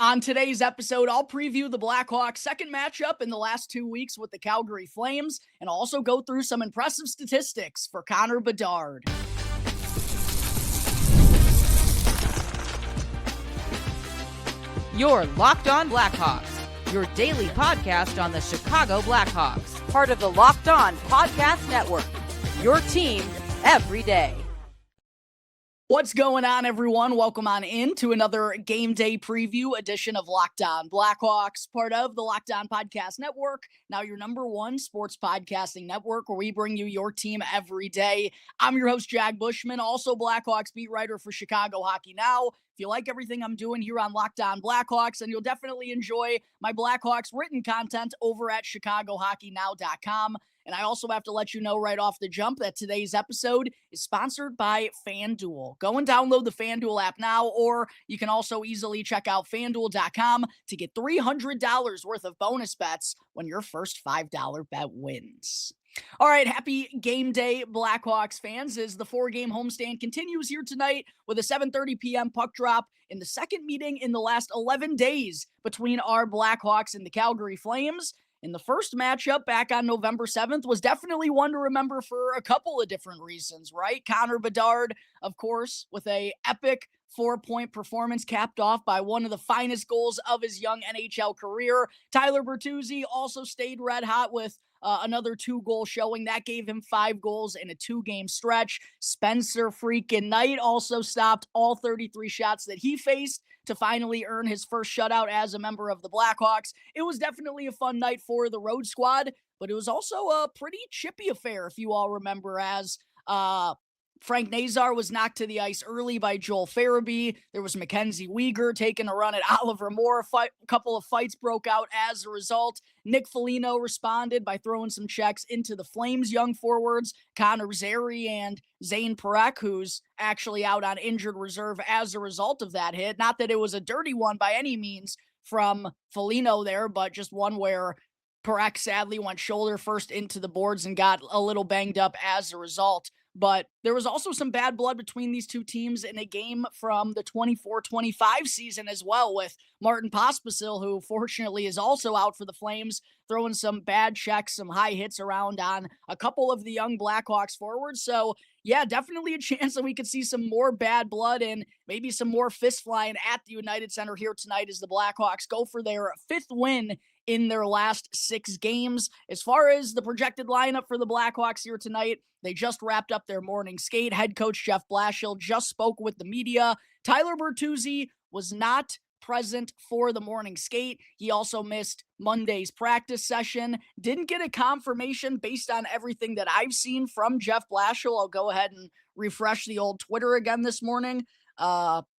On today's episode, I'll preview the Blackhawks' second matchup in the last 2 weeks with the Calgary Flames, and also go through some impressive statistics for Connor Bedard. You're Locked On Blackhawks, your daily podcast on the Chicago Blackhawks, part of the Locked On Podcast Network, your team every day. What's going on, everyone? Welcome on in to another game day preview edition of Locked On Blackhawks, part of the Locked On Podcast Network, now your number one sports podcasting network, where we bring you your team every day. I'm your host, Jack Bushman, also Blackhawks beat writer for Chicago Hockey Now. If you like everything I'm doing here on Locked On Blackhawks, and you'll definitely enjoy my Blackhawks written content over at ChicagoHockeyNow.com. And I also have to let you know right off the jump that today's episode is sponsored by FanDuel. Go and download the FanDuel app now, or you can also easily check out FanDuel.com to get $300 worth of bonus bets when your first $5 bet wins. All right, happy game day, Blackhawks fans, as the four-game homestand continues here tonight with a 7:30 p.m. puck drop in the second meeting in the last 11 days between our Blackhawks and the Calgary Flames. And the first matchup back on November 7th was definitely one to remember for a couple of different reasons, right? Connor Bedard, of course, with a epic 4-point performance capped off by one of the finest goals of his young NHL career. Tyler Bertuzzi also stayed red hot with another 2-goal showing. That gave him 5 goals in a 2-game stretch. Spencer freaking Knight also stopped all 33 shots that he faced to finally earn his first shutout as a member of the Blackhawks. It was definitely a fun night for the road squad, but it was also a pretty chippy affair, if you all remember, as Frank Nazar was knocked to the ice early by Joel Farabee. There was Mackenzie Weegar taking a run at Oliver Moore. A couple of fights broke out as a result. Nick Foligno responded by throwing some checks into the Flames' young forwards, Connor Zary and Zane Parekh, who's actually out on injured reserve as a result of that hit. Not that it was a dirty one by any means from Foligno there, but just one where Parekh sadly went shoulder first into the boards and got a little banged up as a result. But there was also some bad blood between these two teams in a game from the 24-25 season as well, with Martin Pospisil, who fortunately is also out for the Flames, throwing some bad checks, some high hits around on a couple of the young Blackhawks forwards. So yeah, definitely a chance that we could see some more bad blood and maybe some more fist flying at the United Center here tonight as the Blackhawks go for their 5th win in their last 6 games. As far as the projected lineup for the Blackhawks here tonight, they just wrapped up their morning skate. Head coach Jeff Blashill just spoke with the media. Tyler Bertuzzi was not present for the morning skate. He also missed Monday's practice session. Didn't get a confirmation based on everything that I've seen from Jeff Blashill. I'll go ahead and refresh the old Twitter again this morning,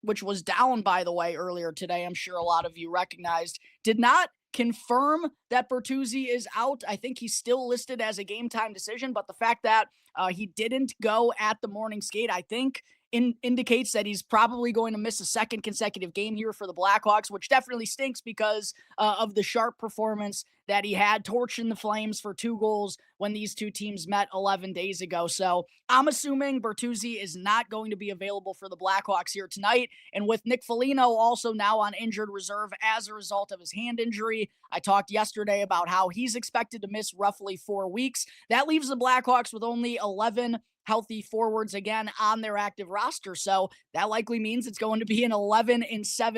which was down, by the way, earlier today. I'm sure a lot of you recognized. Did not confirm that Bertuzzi is out. I think he's still listed as a game time decision, but the fact that he didn't go at the morning skate, I think indicates that he's probably going to miss a second consecutive game here for the Blackhawks, which definitely stinks because of the sharp performance that he had, torching the Flames for 2 goals when these two teams met 11 days ago. So I'm assuming Bertuzzi is not going to be available for the Blackhawks here tonight. And with Nick Foligno also now on injured reserve as a result of his hand injury, I talked yesterday about how he's expected to miss roughly 4 weeks. That leaves the Blackhawks with only 11 healthy forwards again on their active roster. So that likely means it's going to be an 11-7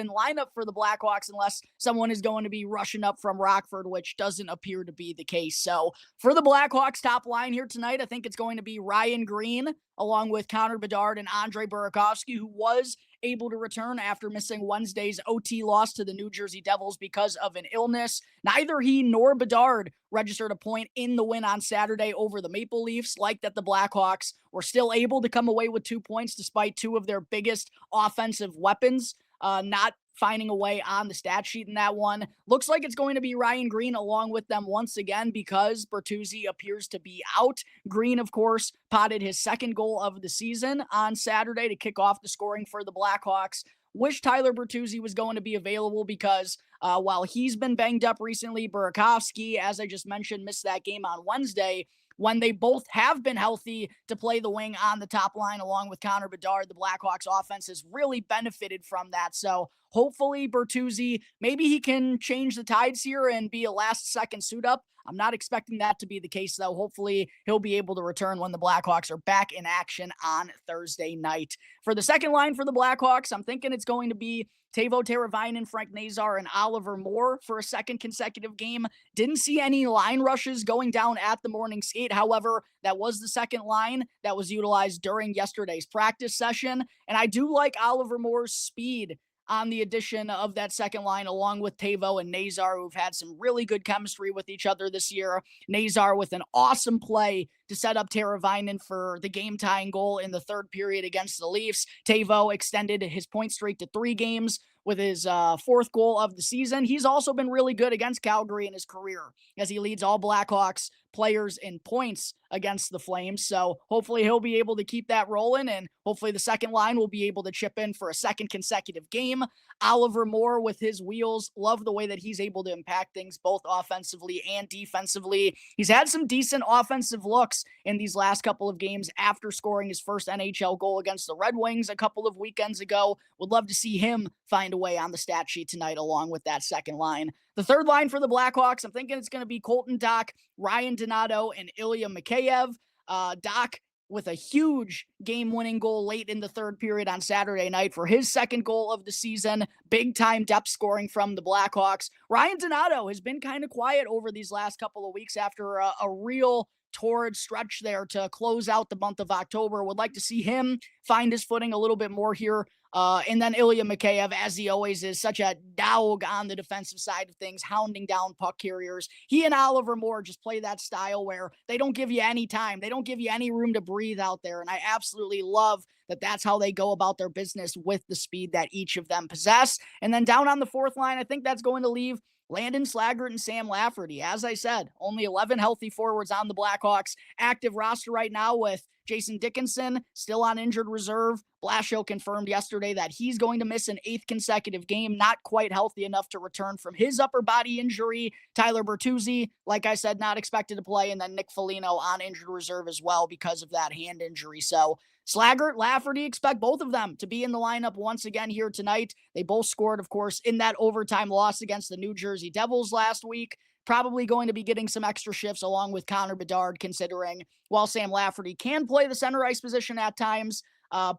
lineup for the Blackhawks unless someone is going to be rushing up from Rockford, which doesn't appear to be the case. So for the Blackhawks top line here tonight, I think it's going to be Ryan Green along with Connor Bedard and Andre Burakovsky, who was able to return after missing Wednesday's OT loss to the New Jersey Devils because of an illness. Neither he nor Bedard registered a point in the win on Saturday over the Maple Leafs. Like that, the Blackhawks were still able to come away with 2 points despite 2 of their biggest offensive weapons not finding a way on the stat sheet in that one. Looks like it's going to be Ryan Green along with them once again because Bertuzzi appears to be out. Green, of course, potted his 2nd goal of the season on Saturday to kick off the scoring for the Blackhawks. Wish Tyler Bertuzzi was going to be available because while he's been banged up recently, Burakovsky, as I just mentioned, missed that game on Wednesday. When they both have been healthy to play the wing on the top line along with Connor Bedard, the Blackhawks offense has really benefited from that. So hopefully Bertuzzi, maybe he can change the tides here and be a last-second suit-up. I'm not expecting that to be the case, though. Hopefully, he'll be able to return when the Blackhawks are back in action on Thursday night. For the second line for the Blackhawks, I'm thinking it's going to be Teuvo Teravainen, Frank Nazar, and Oliver Moore for a second consecutive game. Didn't see any line rushes going down at the morning skate. However, that was the second line that was utilized during yesterday's practice session. And I do like Oliver Moore's speed on the addition of that second line, along with Teuvo and Nazar, who've had some really good chemistry with each other this year. Nazar with an awesome play to set up Teravainen for the game-tying goal in the third period against the Leafs. Teuvo extended his point streak to 3 games with his fourth goal of the season. He's also been really good against Calgary in his career, as he leads all Blackhawks players in points against the Flames. So hopefully he'll be able to keep that rolling, and hopefully the second line will be able to chip in for a second consecutive game. Oliver Moore with his wheels, love the way that he's able to impact things both offensively and defensively. He's had some decent offensive looks in these last couple of games after scoring his first NHL goal against the Red Wings a couple of weekends ago. Would love to see him find a way on the stat sheet tonight along with that second line. The third line for the Blackhawks, I'm thinking it's going to be Colton Dach, Ryan Donato, and Ilya Mikheyev. Dach with a huge game-winning goal late in the third period on Saturday night for his second goal of the season. Big-time depth scoring from the Blackhawks. Ryan Donato has been kind of quiet over these last couple of weeks after a real torrid stretch there to close out the month of October. Would like to see him find his footing a little bit more here. And then Ilya Mikheyev, as he always is, such a dog on the defensive side of things, hounding down puck carriers. He and Oliver Moore just play that style where they don't give you any time. They don't give you any room to breathe out there. And I absolutely love that that's how they go about their business with the speed that each of them possess. And then down on the fourth line, I think that's going to leave Landon Slaggert and Sam Lafferty. As I said, only 11 healthy forwards on the Blackhawks. Active roster right now with Jason Dickinson still on injured reserve. Blashill confirmed yesterday that he's going to miss an 8th consecutive game, not quite healthy enough to return from his upper body injury. Tyler Bertuzzi, like I said, not expected to play. And then Nick Foligno on injured reserve as well because of that hand injury. So Slaggert, Lafferty, expect both of them to be in the lineup once again here tonight. They both scored, of course, in that overtime loss against the New Jersey Devils last week. Probably going to be getting some extra shifts along with Connor Bedard, considering while Sam Lafferty can play the center ice position at times,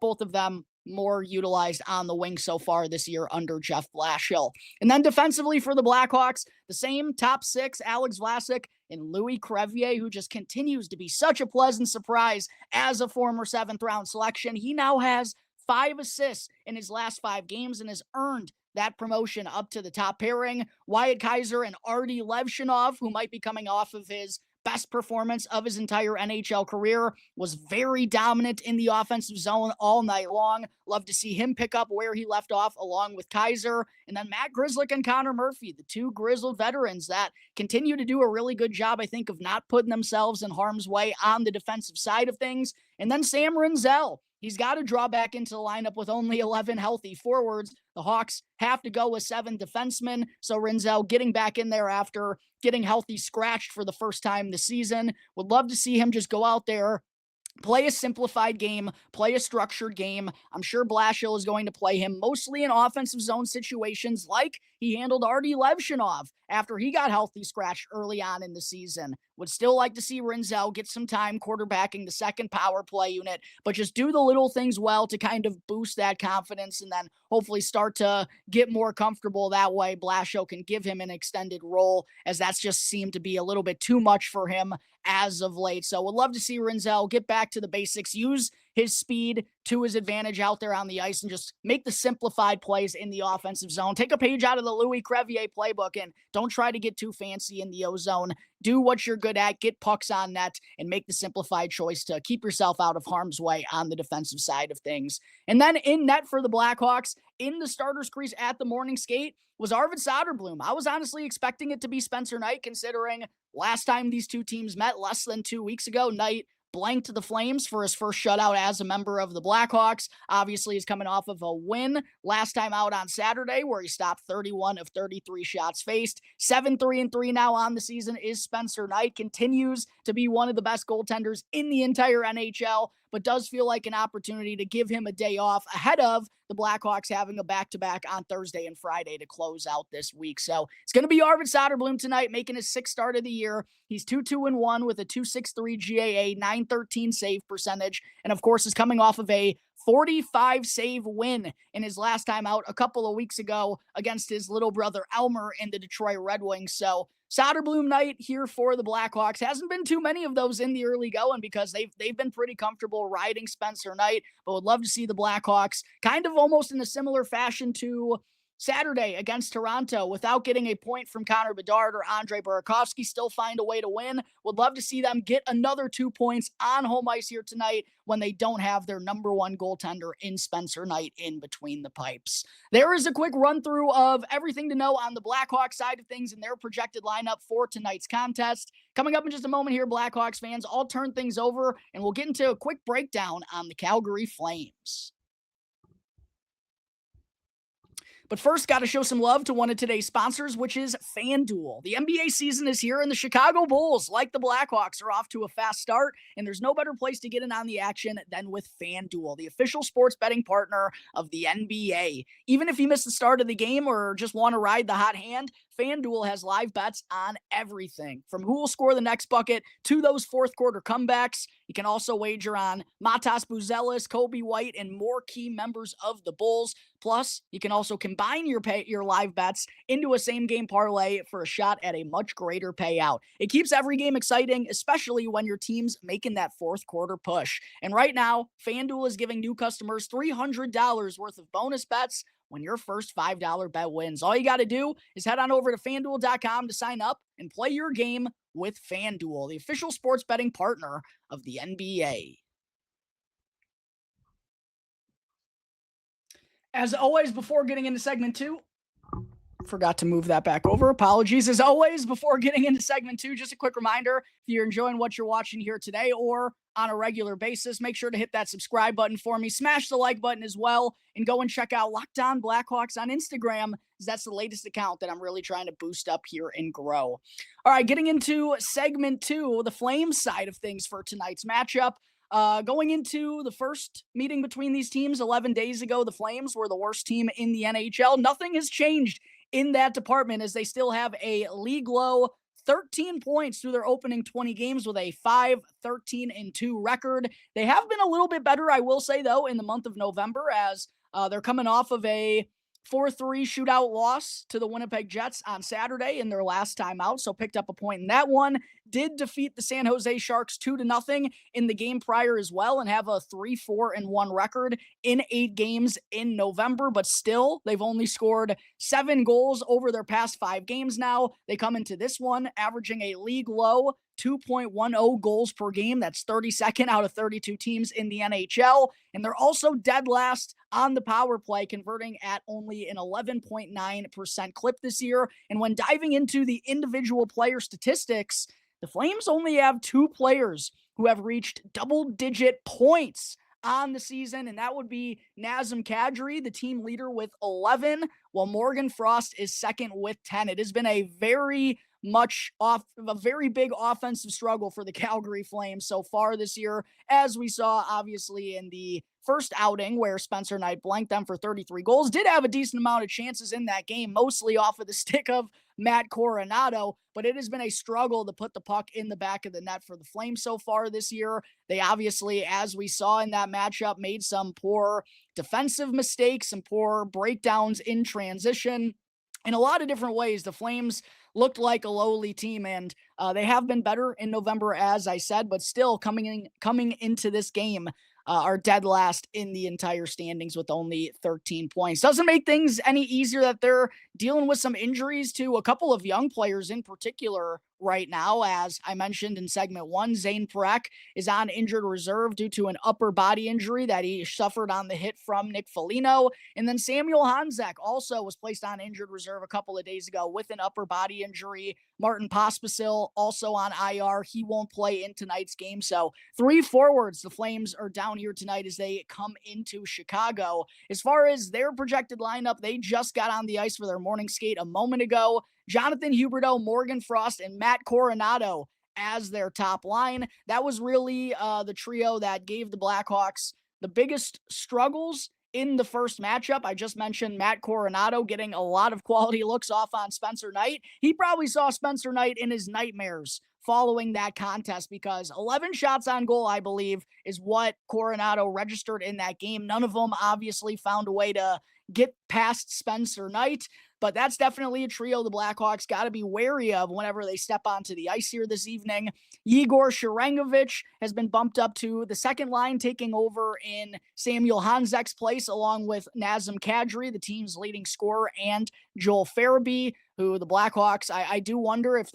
both of them more utilized on the wing so far this year under Jeff Blashill. And then defensively for the Blackhawks, the same top 6, Alex Vlasic and Louis Crevier, who just continues to be such a pleasant surprise as a former 7th-round selection. He now has 5 assists in his last 5 games and has earned that promotion up to the top pairing. Wyatt Kaiser and Artie Levshinov, who might be coming off of his best performance of his entire NHL career, was very dominant in the offensive zone all night long. Love to see him pick up where he left off along with Kaiser. And then Matt Grzelcyk and Connor Murphy, the 2 grizzled veterans that continue to do a really good job, I think, of not putting themselves in harm's way on the defensive side of things. And then Sam Rinzel. He's got to draw back into the lineup with only 11 healthy forwards. The Hawks have to go with 7 defensemen. So Rinzel getting back in there after getting healthy scratched for the first time this season. Would love to see him just go out there, play a simplified game, play a structured game. I'm sure Blashill is going to play him mostly in offensive zone situations like he handled Artie Levshinov after he got healthy scratched early on in the season. Would still like to see Rinzel get some time quarterbacking the second power play unit, but just do the little things well to kind of boost that confidence and then hopefully start to get more comfortable that way. Blashill can give him an extended role, as that's just seemed to be a little bit too much for him as of late. So would love to see Rinzel get back to the basics, use his speed to his advantage out there on the ice and just make the simplified plays in the offensive zone. Take a page out of the Louis Crevier playbook and don't try to get too fancy in the O-zone. Do what you're good at, get pucks on net, and make the simplified choice to keep yourself out of harm's way on the defensive side of things. And then in net for the Blackhawks, in the starter's crease at the morning skate, was Arvid Soderblom. I was honestly expecting it to be Spencer Knight, considering last time these two teams met less than 2 weeks ago, Knight blanked the Flames for his first shutout as a member of the Blackhawks. Obviously, he's coming off of a win last time out on Saturday where he stopped 31 of 33 shots faced. 7-3-3 now on the season is Spencer Knight. Continues to be one of the best goaltenders in the entire NHL. but does feel like an opportunity to give him a day off ahead of the Blackhawks having a back-to-back on Thursday and Friday to close out this week. So it's going to be Arvid Soderblom tonight, making his sixth start of the year. He's 2-2-1 with a 2.63 GAA, 913 save percentage, and of course is coming off of a 45 save win in his last time out a couple of weeks ago against his little brother Elmer in the Detroit Red Wings. So Soderblom night here for the Blackhawks. Hasn't been too many of those in the early going because they've been pretty comfortable riding Spencer Knight, but would love to see the Blackhawks kind of almost in a similar fashion to Saturday against Toronto without getting a point from Connor Bedard or Andre Burakovsky, still find a way to win. Would love to see them get another 2 points on home ice here tonight when they don't have their number one goaltender in Spencer Knight in between the pipes. There is a quick run through of everything to know on the Blackhawks side of things and their projected lineup for tonight's contest. Coming up in just a moment here, Blackhawks fans, I'll turn things over and we'll get into a quick breakdown on the Calgary Flames. But first, got to show some love to one of today's sponsors, which is FanDuel. The NBA season is here, and the Chicago Bulls, like the Blackhawks, are off to a fast start, and there's no better place to get in on the action than with FanDuel, the official sports betting partner of the NBA. Even if you miss the start of the game or just want to ride the hot hand, FanDuel has live bets on everything, from who will score the next bucket to those fourth quarter comebacks. You can also wager on Matas Buzelis, Kobe White, and more key members of the Bulls. Plus, you can also combine your live bets into a same-game parlay for a shot at a much greater payout. It keeps every game exciting, especially when your team's making that fourth quarter push. And right now, FanDuel is giving new customers $300 worth of bonus bets when your first $5 bet wins. All you got to do is head on over to FanDuel.com to sign up and play your game with FanDuel, the official sports betting partner of the NBA. As always, before getting into segment 2, forgot to move that back over. Apologies. As always, before getting into segment 2, just a quick reminder, if you're enjoying what you're watching here today or on a regular basis, make sure to hit that subscribe button for me. Smash the like button as well, and go and check out Locked On Blackhawks on Instagram, as that's the latest account that I'm really trying to boost up here and grow. All right, getting into segment 2, the Flames side of things for tonight's matchup. Going into the first meeting between these teams 11 days ago, the Flames were the worst team in the NHL. Nothing has changed in that department as they still have a league low 13 points through their opening 20 games with a 5-13-2 record. They have been a little bit better, I will say, though, in the month of November as they're coming off of a 4-3 shootout loss to the Winnipeg Jets on Saturday in their last time out, so picked up a point in that one. Did defeat the San Jose Sharks 2-0 in the game prior as well and have a 3-4-1 record in 8 games in November, but still, they've only scored 7 goals over their past 5 games now. They come into this one averaging a league low 2.10 goals per game. That's 32nd out of 32 teams in the NHL. And they're also dead last on the power play, converting at only an 11.9% clip this year. And when diving into the individual player statistics, the Flames only have 2 players who have reached double-digit points on the season, and that would be Nazem Kadri, the team leader with 11, while Morgan Frost is second with 10. It has been a very big offensive struggle for the Calgary Flames so far this year, as we saw obviously in the first outing where Spencer Knight blanked them for 33 goals. Did have a decent amount of chances in that game, mostly off of the stick of Matt Coronato, but it has been a struggle to put the puck in the back of the net for the Flames so far this year. They obviously, as we saw in that matchup, made some poor defensive mistakes, some poor breakdowns in transition. In a lot of different ways, the Flames looked like a lowly team, and they have been better in November, as I said, but still coming into this game are dead last in the entire standings with only 13 points. Doesn't make things any easier that they're dealing with some injuries to a couple of young players in particular right now. As I mentioned in segment 1, Zane Parekh is on injured reserve due to an upper body injury that he suffered on the hit from Nick Foligno. And then Samuel Honzek also was placed on injured reserve a couple of days ago with an upper body injury. Martin Pospisil also on IR. He won't play in tonight's game. So 3 forwards, the Flames are down here tonight as they come into Chicago. As far as their projected lineup, they just got on the ice for their morning skate a moment ago. Jonathan Huberdeau, Morgan Frost, and Matt Coronato as their top line. That was really the trio that gave the Blackhawks the biggest struggles in the first matchup. I just mentioned Matt Coronado getting a lot of quality looks off on Spencer Knight. He probably saw Spencer Knight in his nightmares following that contest, because 11 shots on goal, I believe, is what Coronado registered in that game. None of them obviously found a way to get past Spencer Knight, but that's definitely a trio the Blackhawks got to be wary of whenever they step onto the ice here this evening. Yegor Sharangovich has been bumped up to the second line, taking over in Samuel Hanzek's place, along with Nazem Kadri, the team's leading scorer, and Joel Farabee, who the Blackhawks, I do wonder if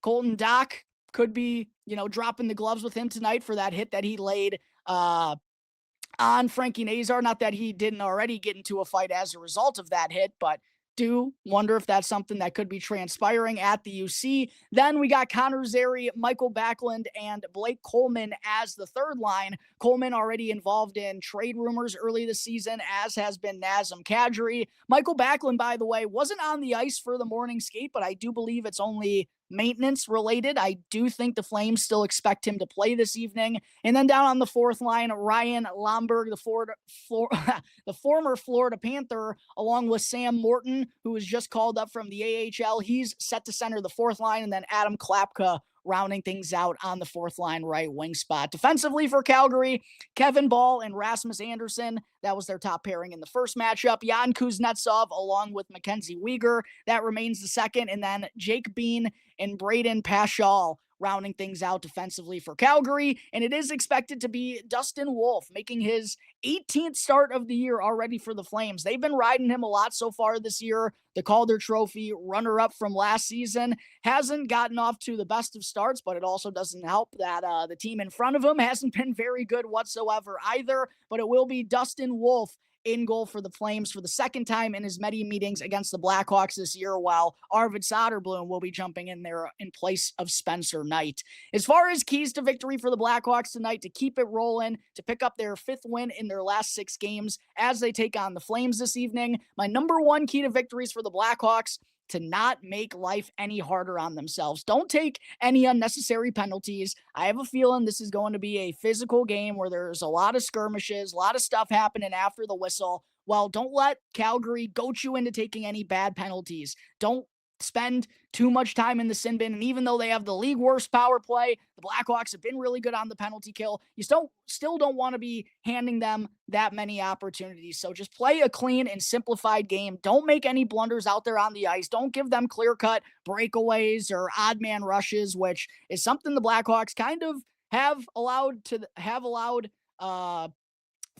Colton Dach could be, dropping the gloves with him tonight for that hit that he laid on Frankie Nazar. Not that he didn't already get into a fight as a result of that hit, but do wonder if that's something that could be transpiring at the UC. Then we got Connor Zary, Michael Backlund, and Blake Coleman as the third line. Coleman already involved in trade rumors early this season, as has been Nazem Kadri. Michael Backlund, by the way, wasn't on the ice for the morning skate, but I do believe it's only maintenance related. I do think the Flames still expect him to play this evening. And then down on the fourth line, Ryan Lomberg, the former Florida Panther, along with Sam Morton, who was just called up from the AHL. He's set to center the fourth line, and then Adam Klapka rounding things out on the fourth line right wing spot. Defensively for Calgary, Kevin Ball and Rasmus Anderson. That was their top pairing in the first matchup. Jan Kuznetsov along with Mackenzie Weegar. That remains the second. And then Jake Bean and Braden Paschal rounding things out defensively for Calgary. And it is expected to be Dustin Wolf making his 18th start of the year already for the Flames. They've been riding him a lot so far this year. The Calder Trophy runner-up from last season hasn't gotten off to the best of starts, but it also doesn't help that the team in front of him hasn't been very good whatsoever either. But it will be Dustin Wolf in goal for the Flames for the second time in his many meetings against the Blackhawks this year, while Arvid Soderblom will be jumping in there in place of Spencer Knight. As far as keys to victory for the Blackhawks tonight, to keep it rolling, to pick up their fifth win in their last 6 games as they take on the Flames this evening, my number one key to victories for the Blackhawks: to not make life any harder on themselves. Don't take any unnecessary penalties. I have a feeling this is going to be a physical game where there's a lot of skirmishes, a lot of stuff happening after the whistle. Well, don't let Calgary goat you into taking any bad penalties. Don't spend too much time in the sin bin. And even though they have the league worst power play, the Blackhawks have been really good on the penalty kill. You still don't want to be handing them that many opportunities. So just play a clean and simplified game. Don't make any blunders out there on the ice. Don't give them clear-cut breakaways or odd man rushes, which is something the Blackhawks kind of have allowed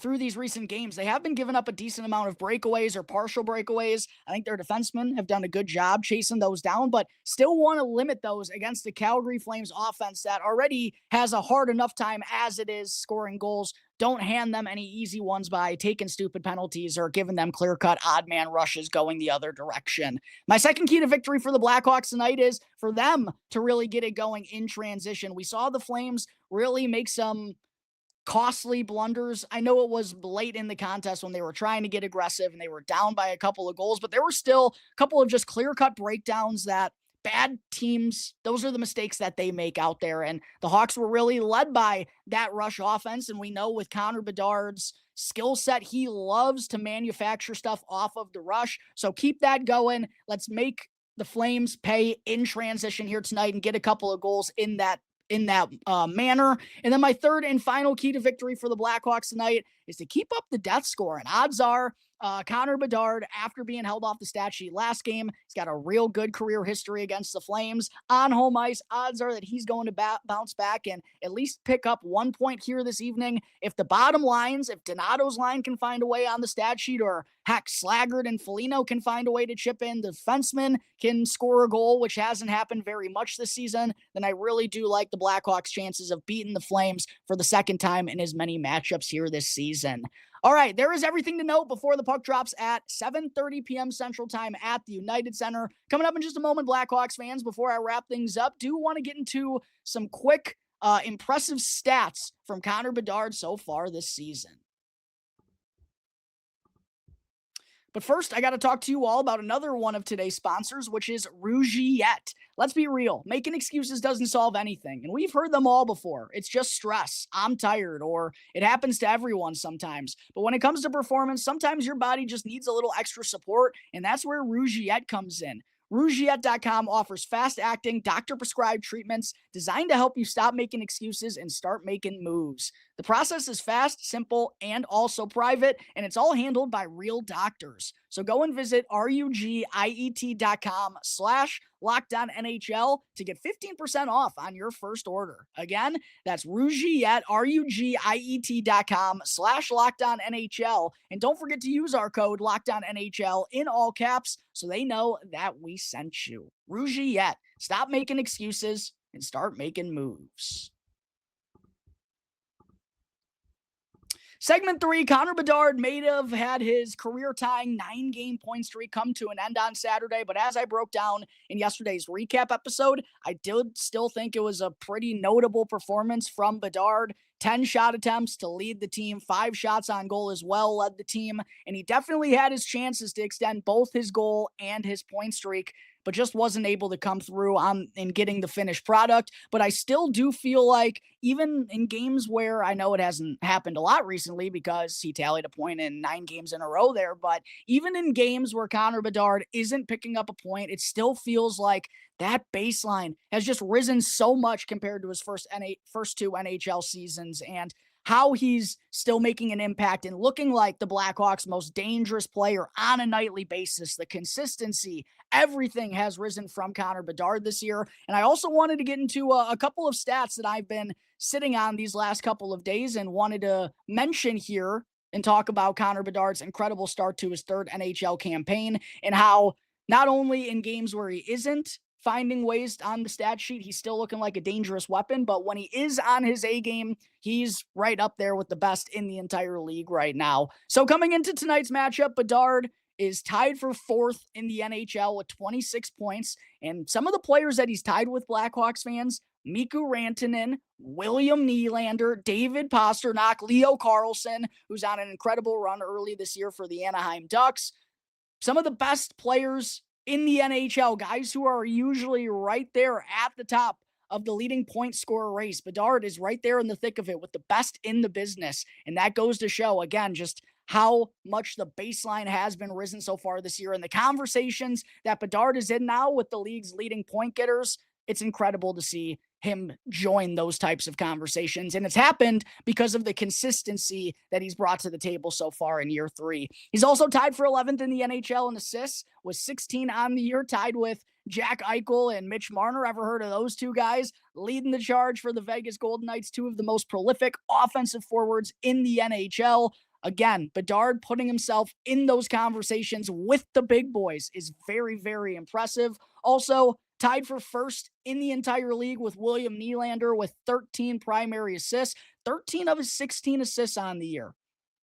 through these recent games. They have been giving up a decent amount of breakaways or partial breakaways. I think their defensemen have done a good job chasing those down, but still want to limit those against the Calgary Flames offense that already has a hard enough time as it is scoring goals. Don't hand them any easy ones by taking stupid penalties or giving them clear-cut odd man rushes going the other direction. My second key to victory for the Blackhawks tonight is for them to really get it going in transition. We saw the Flames really make some costly blunders. I know it was late in the contest when they were trying to get aggressive and they were down by a couple of goals, but there were still a couple of just clear-cut breakdowns that bad teams, those are the mistakes that they make out there. And the Hawks were really led by that rush offense. And we know with Connor Bedard's skill set, he loves to manufacture stuff off of the rush. So keep that going. Let's make the Flames pay in transition here tonight and get a couple of goals in that manner. And then my third and final key to victory for the Blackhawks tonight is to keep up the death score. And odds are Connor Bedard, after being held off the stat sheet last game, he's got a real good career history against the Flames on home ice. Odds are that he's going to bounce back and at least pick up 1 point here this evening. If the bottom lines, if Donato's line can find a way on the stat sheet, or heck, Slaggert and Foligno can find a way to chip in, the defenseman can score a goal, which hasn't happened very much this season, then I really do like the Blackhawks' chances of beating the Flames for the second time in as many matchups here this season. All right, there is everything to note before the puck drops at 7:30 p.m. Central Time at the United Center. Coming up in just a moment, Blackhawks fans, before I wrap things up, do want to get into some quick, impressive stats from Connor Bedard so far this season. But first, I got to talk to you all about another one of today's sponsors, which is Rougiette. Let's be real. Making excuses doesn't solve anything, and we've heard them all before. It's just stress. I'm tired, or it happens to everyone sometimes. But when it comes to performance, sometimes your body just needs a little extra support, and that's where Rougiette comes in. Rougiette.com offers fast-acting, doctor-prescribed treatments designed to help you stop making excuses and start making moves. The process is fast, simple, and also private, and it's all handled by real doctors. So go and visit rugiet.com/LockedOnNHL to get 15% off on your first order. Again, that's Rougiette, rugiet.com/LockedOnNHL. And don't forget to use our code LockedOnNHL in all caps so they know that we sent you. Rougiette, stop making excuses and start making moves. Segment 3, Connor Bedard may have had his career-tying 9-game point streak come to an end on Saturday, but as I broke down in yesterday's recap episode, I did still think it was a pretty notable performance from Bedard. 10 shot attempts to lead the team, 5 shots on goal as well led the team, and he definitely had his chances to extend both his goal and his point streak, but just wasn't able to come through in getting the finished product. But I still do feel like even in games where I know it hasn't happened a lot recently because he tallied a point in 9 games in a row there, but even in games where Connor Bedard isn't picking up a point, it still feels like that baseline has just risen so much compared to his first 2 NHL seasons, and how he's still making an impact and looking like the Blackhawks' most dangerous player on a nightly basis. The consistency, everything has risen from Connor Bedard this year. And I also wanted to get into a couple of stats that I've been sitting on these last couple of days and wanted to mention here and talk about Connor Bedard's incredible start to his 3rd NHL campaign and how not only in games where he isn't finding ways on the stat sheet, he's still looking like a dangerous weapon, but when he is on his A game, he's right up there with the best in the entire league right now. So coming into tonight's matchup, Bedard is tied for 4th in the NHL with 26 points, and some of the players that he's tied with, Blackhawks fans, Mikko Rantanen, William Nylander, David Pastrnak, Leo Carlsson, who's on an incredible run early this year for the Anaheim Ducks. Some of the best players in the NHL, guys who are usually right there at the top of the leading point scorer race. Bedard is right there in the thick of it with the best in the business. And that goes to show, again, just how much the baseline has been risen so far this year. And the conversations that Bedard is in now with the league's leading point getters, it's incredible to see him join those types of conversations. And it's happened because of the consistency that he's brought to the table so far in year 3. He's also tied for 11th in the NHL in assists with 16 on the year, tied with Jack Eichel and Mitch Marner. Ever heard of those two guys? Leading the charge for the Vegas Golden Knights, 2 of the most prolific offensive forwards in the NHL. Again, Bedard putting himself in those conversations with the big boys is very, very impressive. Also, tied for 1st in the entire league with William Nylander with 13 primary assists. 13 of his 16 assists on the year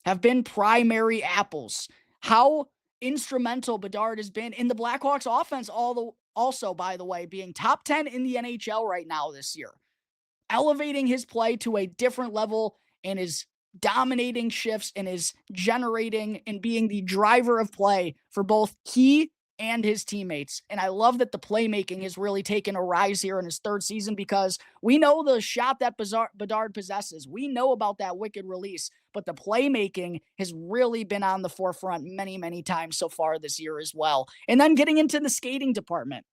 have been primary apples. How instrumental Bedard has been in the Blackhawks offense, also, by the way, being top 10 in the NHL right now this year. Elevating his play to a different level and is dominating shifts and is generating and being the driver of play for both he and his teammates. And I love that the playmaking has really taken a rise here in his 3rd season, because we know the shot that Bedard possesses. We know about that wicked release, but the playmaking has really been on the forefront many, many times so far this year as well. And then getting into the skating department,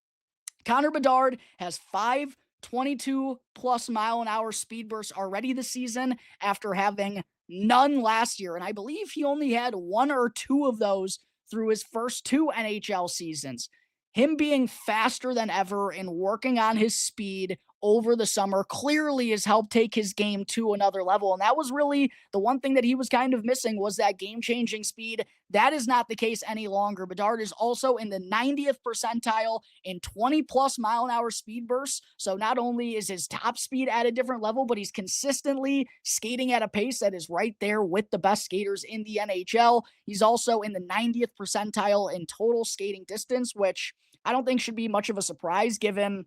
Connor Bedard has 5 22-plus mile-an-hour speed bursts already this season after having none last year. And I believe he only had 1 or 2 of those through his first 2 NHL seasons. Him being faster than ever and working on his speed over the summer clearly has helped take his game to another level. And that was really the one thing that he was kind of missing, was that game-changing speed. That is not the case any longer. Bedard is also in the 90th percentile in 20-plus mile-an-hour speed bursts. So not only is his top speed at a different level, but he's consistently skating at a pace that is right there with the best skaters in the NHL. He's also in the 90th percentile in total skating distance, which I don't think should be much of a surprise given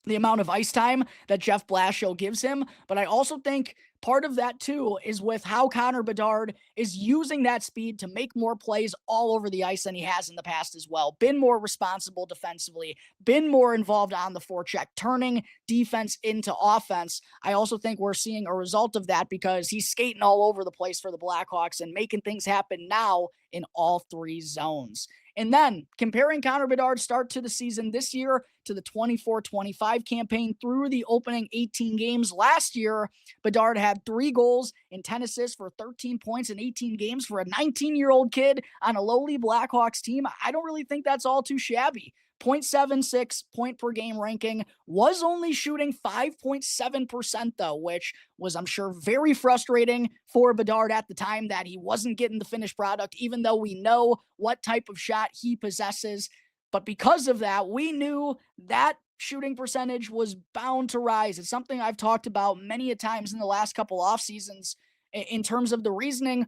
the amount of ice time that Jeff Blashill gives him. But I also think part of that too is with how Connor Bedard is using that speed to make more plays all over the ice than he has in the past as well. Been more responsible defensively, been more involved on the forecheck, turning defense into offense. I also think we're seeing a result of that because he's skating all over the place for the Blackhawks and making things happen now in all three zones. And then comparing Connor Bedard's start to the season this year to the 24-25 campaign through the opening 18 games last year, Bedard had 3 goals and 10 assists for 13 points in 18 games for a 19-year-old kid on a lowly Blackhawks team. I don't really think that's all too shabby. 0.76 point per game ranking, was only shooting 5.7% though, which was, I'm sure, very frustrating for Bedard at the time that he wasn't getting the finished product, even though we know what type of shot he possesses. But because of that, we knew that shooting percentage was bound to rise. It's something I've talked about many a times in the last couple off seasons in terms of the reasoning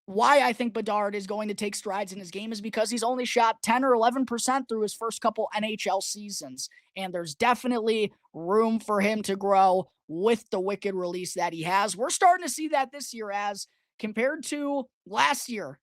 why I think Bedard is going to take strides in his game is because he's only shot 10 or 11% through his first couple NHL seasons. And there's definitely room for him to grow with the wicked release that he has. We're starting to see that this year as compared to last year.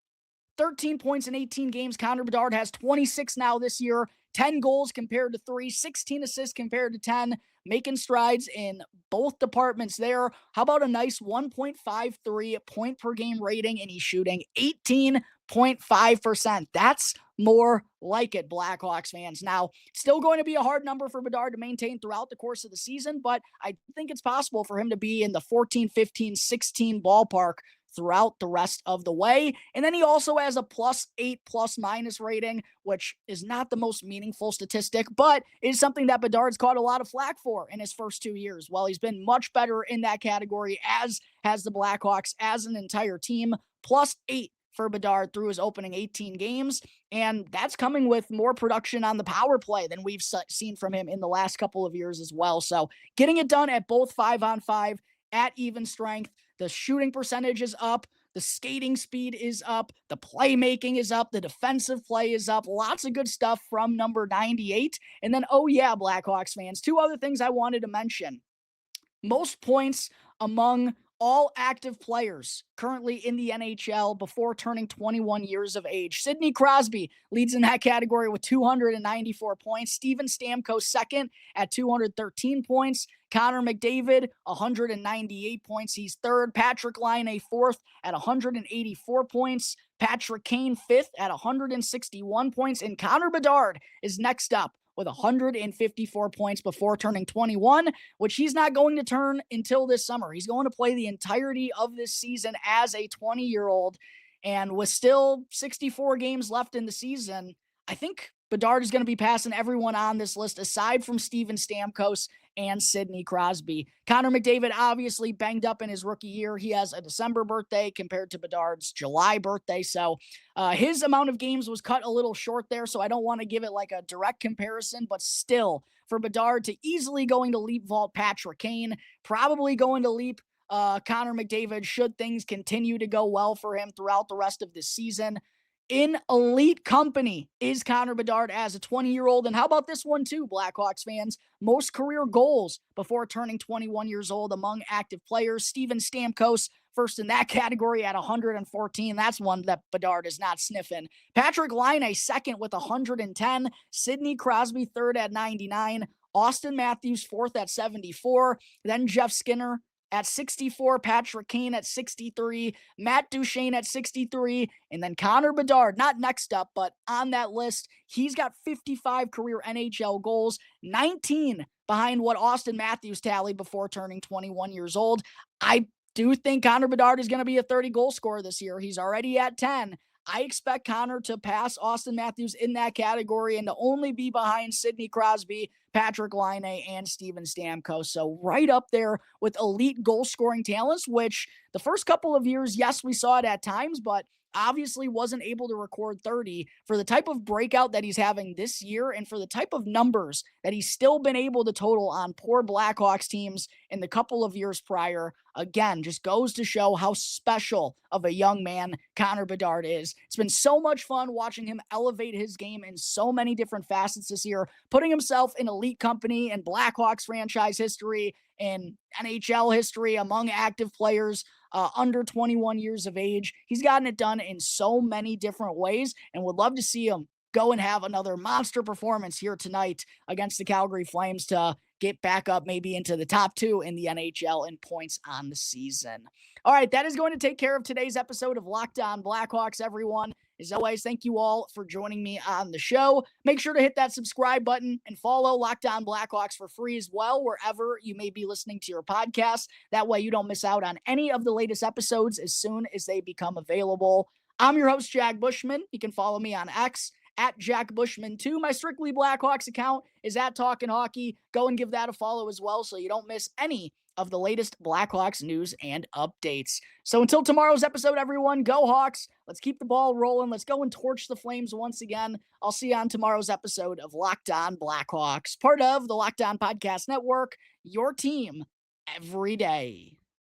13 points in 18 games. Connor Bedard has 26 now this year. 10 goals compared to 3, 16 assists compared to 10, making strides in both departments there. How about a nice 1.53 point per game rating, and he's shooting 18.5%. That's more like it, Blackhawks fans. Now, still going to be a hard number for Bedard to maintain throughout the course of the season, but I think it's possible for him to be in the 14, 15, 16 ballpark throughout the rest of the way. And then he also has a +8 plus-minus rating, which is not the most meaningful statistic, but is something that Bedard's caught a lot of flack for in his first 2 years. Well, he's been much better in that category, as has the Blackhawks as an entire team. +8 for Bedard through his opening 18 games, and that's coming with more production on the power play than we've seen from him in the last couple of years as well. So getting it done at both 5-on-5 at even strength. The shooting percentage is up. The skating speed is up. The playmaking is up. The defensive play is up. Lots of good stuff from number 98. And then, oh yeah, Blackhawks fans, 2 other things I wanted to mention. Most points among all active players currently in the NHL before turning 21 years of age. Sidney Crosby leads in that category with 294 points. Steven Stamkos second at 213 points. Connor McDavid, 198 points. He's third. Patrick Laine, fourth at 184 points. Patrick Kane, fifth at 161 points. And Connor Bedard is next up with 154 points before turning 21, which he's not going to turn until this summer. He's going to play the entirety of this season as a 20-year-old. And with still 64 games left in the season, I think Bedard is going to be passing everyone on this list aside from Steven Stamkos and Sidney Crosby. Connor McDavid obviously banged up in his rookie year. He has a December birthday compared to Bedard's July birthday. So his amount of games was cut a little short there. So I don't want to give it like a direct comparison, but still for Bedard to easily going to leap vault Patrick Kane, probably going to leap Connor McDavid should things continue to go well for him throughout the rest of this season. In elite company is Connor Bedard as a 20-year-old. And how about this one too, Blackhawks fans? Most career goals before turning 21 years old among active players. Steven Stamkos, first in that category at 114. That's one that Bedard is not sniffing. Patrick Laine, second with 110. Sidney Crosby, third at 99. Austin Matthews, fourth at 74. Then Jeff Skinner at 64, Patrick Kane at 63, Matt Duchene at 63, and then Connor Bedard, not next up, but on that list, he's got 55 career NHL goals, 19 behind what Austin Matthews tallied before turning 21 years old. I do think Connor Bedard is going to be a 30-goal scorer this year. He's already at 10. I expect Connor to pass Austin Matthews in that category and to only be behind Sidney Crosby, Patrick Laine, and Steven Stamkos. So right up there with elite goal-scoring talents, which the first couple of years, yes, we saw it at times, but obviously wasn't able to record 30 for the type of breakout that he's having this year and for the type of numbers that he's still been able to total on poor Blackhawks teams in the couple of years prior. again, just goes to show how special of a young man Connor Bedard is. It's been so much fun watching him elevate his game in so many different facets this year, putting himself in elite company and Blackhawks franchise history and NHL history among active players under 21 years of age. He's gotten it done in so many different ways, and would love to see him go and have another monster performance here tonight against the Calgary Flames to get back up maybe into the top 2 in the NHL in points on the season. All right, that is going to take care of today's episode of Locked On Blackhawks, everyone. As always, thank you all for joining me on the show. Make sure to hit that subscribe button and follow Locked On Blackhawks for free as well, wherever you may be listening to your podcast. That way you don't miss out on any of the latest episodes as soon as they become available. I'm your host, Jack Bushman. You can follow me on X at Jack Bushman 2. My Strictly Blackhawks account is at Talkin' Hockey. Go and give that a follow as well so you don't miss any of the latest Blackhawks news and updates. So until tomorrow's episode, everyone, go Hawks. Let's keep the ball rolling. Let's go and torch the Flames once again. I'll see you on tomorrow's episode of Locked On Blackhawks, part of the Locked On Podcast Network, your team every day.